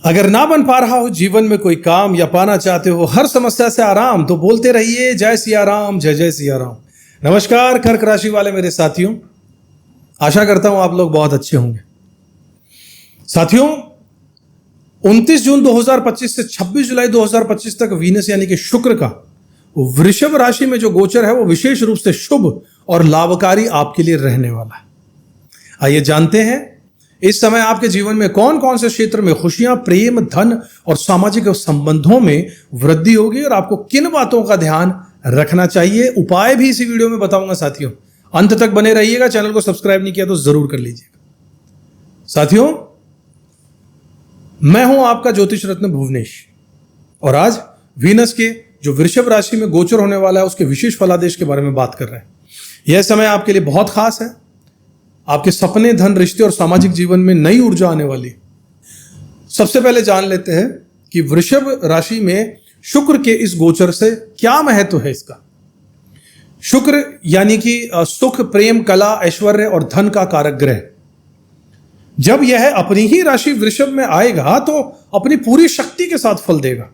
अगर ना बन पा रहा हो जीवन में कोई काम या पाना चाहते हो हर समस्या से आराम, तो बोलते रहिए जय सिया राम, जय जय सिया राम। नमस्कार कर्क राशि वाले मेरे साथियों, आशा करता हूं आप लोग बहुत अच्छे होंगे। साथियों, 29 जून 2025 से 26 जुलाई 2025 तक वीनस यानी कि शुक्र का वृषभ राशि में जो गोचर है वो विशेष रूप से शुभ और लाभकारी आपके लिए रहने वाला है। आइए जानते हैं इस समय आपके जीवन में कौन कौन से क्षेत्र में खुशियां, प्रेम, धन और सामाजिक संबंधों में वृद्धि होगी और आपको किन बातों का ध्यान रखना चाहिए। उपाय भी इसी वीडियो में बताऊंगा। साथियों, अंत तक बने रहिएगा। चैनल को सब्सक्राइब नहीं किया तो जरूर कर लीजिएगा। साथियों, मैं हूं आपका ज्योतिष रत्न भुवनेश और आज वीनस के जो वृषभ राशि में गोचर होने वाला है उसके विशेष फलादेश के बारे में बात कर रहे हैं। यह समय आपके लिए बहुत खास है। आपके सपने, धन, रिश्ते और सामाजिक जीवन में नई ऊर्जा आने वाली। सबसे पहले जान लेते हैं कि वृषभ राशि में शुक्र के इस गोचर से क्या महत्व है इसका। शुक्र यानी कि सुख, प्रेम, कला, ऐश्वर्य और धन का कारक ग्रह। जब यह अपनी ही राशि वृषभ में आएगा तो अपनी पूरी शक्ति के साथ फल देगा।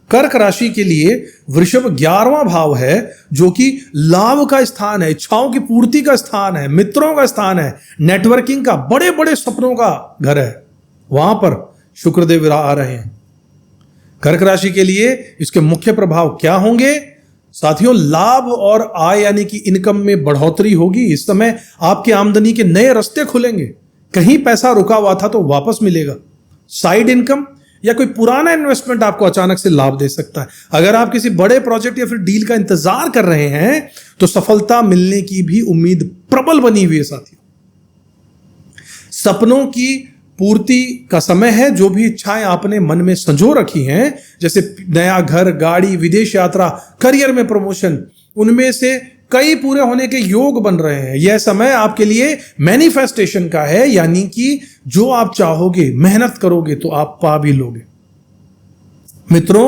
कर्क राशि के लिए वृषभ 11वां भाव है, जो कि लाभ का स्थान है, इच्छाओं की पूर्ति का स्थान है, मित्रों का स्थान है, नेटवर्किंग का, बड़े बड़े सपनों का घर है। वहां पर शुक्रदेव आ रहे हैं। कर्क राशि के लिए इसके मुख्य प्रभाव क्या होंगे? साथियों, लाभ और आय यानी कि इनकम में बढ़ोतरी होगी। इस समय आपकी आमदनी के नए रास्ते खुलेंगे। कहीं पैसा रुका हुआ था तो वापस मिलेगा। साइड इनकम या कोई पुराना इन्वेस्टमेंट आपको अचानक से लाभ दे सकता है। अगर आप किसी बड़े प्रोजेक्ट या फिर डील का इंतजार कर रहे हैं तो सफलता मिलने की भी उम्मीद प्रबल बनी हुई है। साथियों, सपनों की पूर्ति का समय है। जो भी इच्छाएं आपने मन में संजो रखी हैं, जैसे नया घर, गाड़ी, विदेश यात्रा, करियर में प्रमोशन, उनमें से कई पूरे होने के योग बन रहे हैं। यह समय आपके लिए मैनिफेस्टेशन का है, यानी कि जो आप चाहोगे, मेहनत करोगे तो आप पा भी लोगे। मित्रों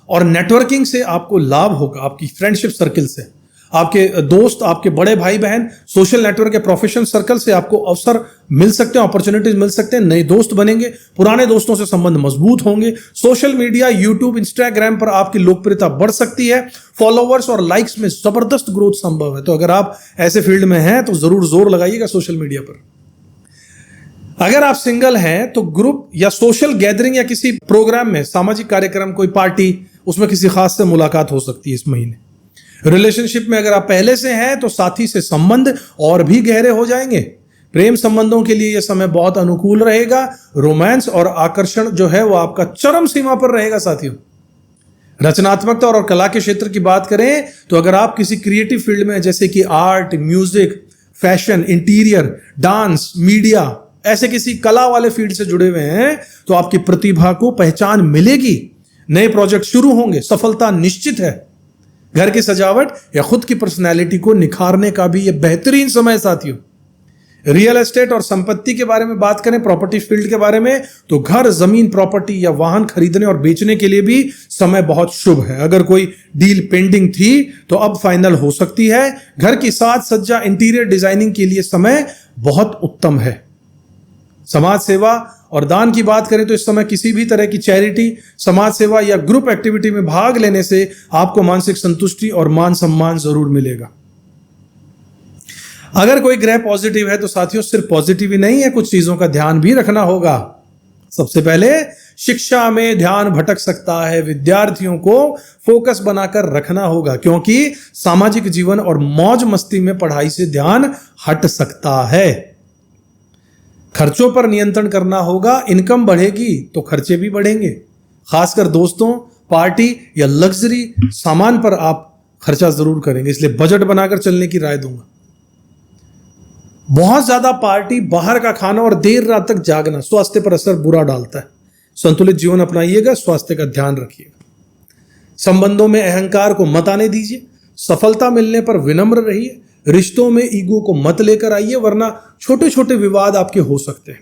और नेटवर्किंग से आपको लाभ होगा। आपकी फ्रेंडशिप सर्कल से, आपके दोस्त, आपके बड़े भाई बहन, सोशल नेटवर्क के प्रोफेशनल सर्कल से आपको अवसर मिल सकते हैं, अपॉर्चुनिटीज मिल सकते हैं। नए दोस्त बनेंगे, पुराने दोस्तों से संबंध मजबूत होंगे। सोशल मीडिया, यूट्यूब, इंस्टाग्राम पर आपकी लोकप्रियता बढ़ सकती है। फॉलोवर्स और लाइक्स में जबरदस्त ग्रोथ संभव है। तो अगर आप ऐसे फील्ड में हैं तो जरूर जोर लगाइएगा सोशल मीडिया पर। अगर आप सिंगल हैं तो ग्रुप या सोशल गैदरिंग या किसी प्रोग्राम में, सामाजिक कार्यक्रम, कोई पार्टी, उसमें किसी खास से मुलाकात हो सकती है इस महीने। रिलेशनशिप में अगर आप पहले से हैं तो साथी से संबंध और भी गहरे हो जाएंगे। प्रेम संबंधों के लिए यह समय बहुत अनुकूल रहेगा। रोमांस और आकर्षण जो है वो आपका चरम सीमा पर रहेगा। साथियों, रचनात्मकता और कला के क्षेत्र की बात करें तो अगर आप किसी क्रिएटिव फील्ड में, जैसे कि art, music, fashion, interior, dance, media, ऐसे किसी कला वाले फील्ड से जुड़े हुए हैं तो आपकी प्रतिभा को पहचान मिलेगी। नए प्रोजेक्ट शुरू होंगे, सफलता निश्चित है। घर की सजावट या खुद की पर्सनैलिटी को निखारने का भी यह बेहतरीन समय। साथियों, रियल एस्टेट और संपत्ति के बारे में बात करें, प्रॉपर्टी फील्ड के बारे में, तो घर, जमीन, प्रॉपर्टी या वाहन खरीदने और बेचने के लिए भी समय बहुत शुभ है। अगर कोई डील पेंडिंग थी तो अब फाइनल हो सकती है। घर की साज सज्जा, इंटीरियर डिजाइनिंग के लिए समय बहुत उत्तम है। समाज सेवा और दान की बात करें तो इस समय किसी भी तरह की चैरिटी, समाज सेवा या ग्रुप एक्टिविटी में भाग लेने से आपको मानसिक संतुष्टि और मान सम्मान जरूर मिलेगा। अगर कोई ग्रह पॉजिटिव है तो साथियों, सिर्फ पॉजिटिव ही नहीं है, कुछ चीजों का ध्यान भी रखना होगा। सबसे पहले, शिक्षा में ध्यान भटक सकता है। विद्यार्थियों को फोकस बनाकर रखना होगा, क्योंकि सामाजिक जीवन और मौज मस्ती में पढ़ाई से ध्यान हट सकता है। खर्चों पर नियंत्रण करना होगा। इनकम बढ़ेगी तो खर्चे भी बढ़ेंगे। खासकर दोस्तों, पार्टी या लग्जरी सामान पर आप खर्चा जरूर करेंगे, इसलिए बजट बनाकर चलने की राय दूंगा। बहुत ज्यादा पार्टी, बाहर का खाना और देर रात तक जागना स्वास्थ्य पर असर बुरा डालता है। संतुलित जीवन अपनाइएगा, स्वास्थ्य का ध्यान रखिएगा। संबंधों में अहंकार को मत आने दीजिए। सफलता मिलने पर विनम्र रहिए। रिश्तों में ईगो को मत लेकर आइए, वरना छोटे छोटे विवाद आपके हो सकते हैं।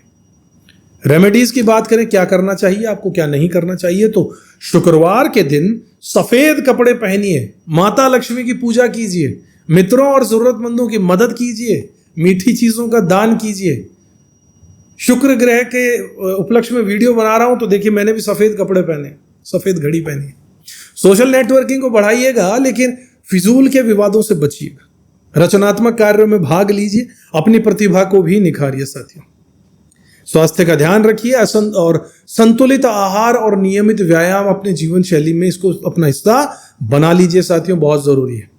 रेमेडीज की बात करें, क्या करना चाहिए आपको, क्या नहीं करना चाहिए, तो शुक्रवार के दिन सफेद कपड़े पहनिए, माता लक्ष्मी की पूजा कीजिए, मित्रों और जरूरतमंदों की मदद कीजिए, मीठी चीजों का दान कीजिए। शुक्र ग्रह के उपलक्ष्य में वीडियो बना रहा हूं तो देखिए मैंने भी सफेद कपड़े पहने, सफेद घड़ी पहनी। सोशल नेटवर्किंग को बढ़ाइएगा लेकिन फिजूल के विवादों से बचिएगा। रचनात्मक कार्यों में भाग लीजिए, अपनी प्रतिभा को भी निखारिए साथियों। स्वास्थ्य का ध्यान रखिए और संतुलित आहार और नियमित व्यायाम अपने जीवन शैली में इसको अपना हिस्सा बना लीजिए साथियों, बहुत जरूरी है।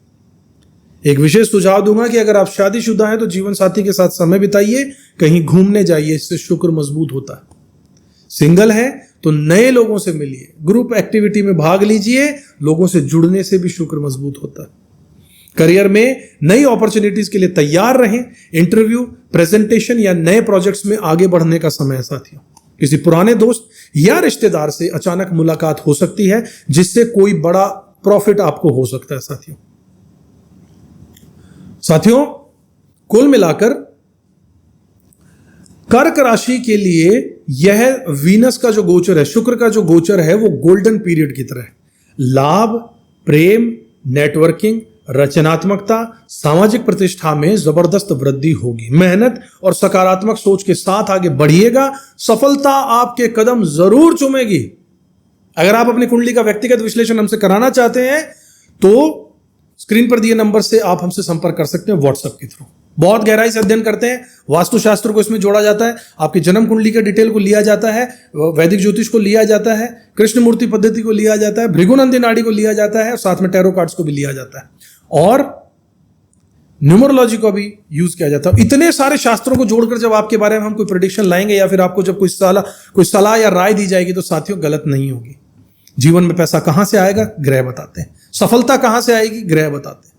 एक विशेष सुझाव दूंगा कि अगर आप शादीशुदा हैं तो जीवन साथी के साथ समय बिताइए, कहीं घूमने जाइए, इससे शुक्र मजबूत होता है। सिंगल हैं तो नए लोगों से मिलिए, ग्रुप एक्टिविटी में भाग लीजिए, लोगों से जुड़ने से भी शुक्र मजबूत होता है। करियर में नई अपॉर्चुनिटीज के लिए तैयार रहें। इंटरव्यू, प्रेजेंटेशन या नए प्रोजेक्ट्स में आगे बढ़ने का समय है साथियों। किसी पुराने दोस्त या रिश्तेदार से अचानक मुलाकात हो सकती है जिससे कोई बड़ा प्रॉफिट आपको हो सकता है साथियों कुल मिलाकर कर्क राशि के लिए यह वीनस का जो गोचर है, शुक्र का जो गोचर है, वो गोल्डन पीरियड की तरह है। लाभ, प्रेम, नेटवर्किंग, रचनात्मकता, सामाजिक प्रतिष्ठा में जबरदस्त वृद्धि होगी। मेहनत और सकारात्मक सोच के साथ आगे बढ़िएगा, सफलता आपके कदम जरूर चूमेगी। अगर आप अपनी कुंडली का व्यक्तिगत विश्लेषण हमसे कराना चाहते हैं तो स्क्रीन पर दिए नंबर से आप हमसे संपर्क कर सकते हैं व्हाट्सएप के थ्रू। बहुत गहराई से अध्ययन करते हैं, वास्तुशास्त्र को इसमें जोड़ा जाता है, आपकी जन्म कुंडली के डिटेल को लिया जाता है, वैदिक ज्योतिष को लिया जाता है, कृष्ण मूर्ति पद्धति को लिया जाता है, भृगुनंदी नाड़ी को लिया जाता है, साथ में टैरो कार्ड्स को भी लिया जाता है और न्यूमरोलॉजी को भी यूज किया जाता है। इतने सारे शास्त्रों को जोड़कर जब आपके बारे में हम कोई प्रेडिक्शन लाएंगे या फिर आपको जब कोई सलाह या राय दी जाएगी तो साथियों गलत नहीं होगी। जीवन में पैसा कहां से आएगा, ग्रह बताते हैं। सफलता कहां से आएगी, ग्रह बताते हैं।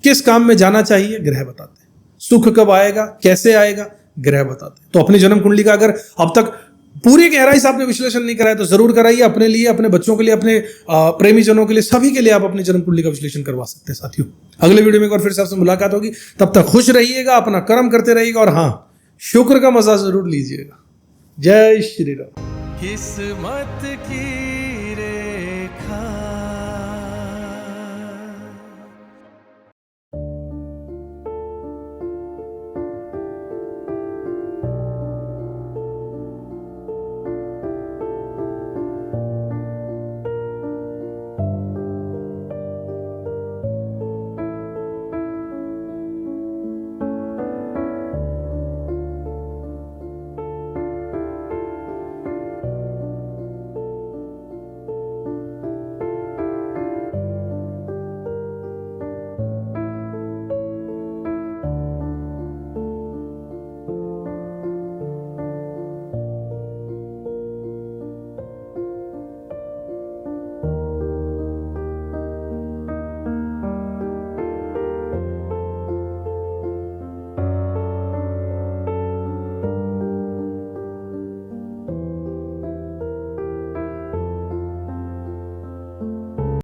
किस काम में जाना चाहिए, ग्रह बताते हैं। सुख कब आएगा, कैसे आएगा, ग्रह बताते हैं। तो अपनी जन्म कुंडली का अगर अब तक पूरी गहराई से आपने विश्लेषण नहीं कराया तो जरूर कराइए, अपने लिए, अपने बच्चों के लिए, अपने प्रेमी जनों के लिए, सभी के लिए आप अपनी जन्म कुंडली का विश्लेषण करवा सकते हैं साथियों। अगले वीडियो में एक बार फिर से आपसे मुलाकात होगी, तब तक खुश रहिएगा, अपना कर्म करते रहिएगा और हाँ, शुक्र का मजा जरूर लीजिएगा। जय श्री राम। किस्मत की रेखा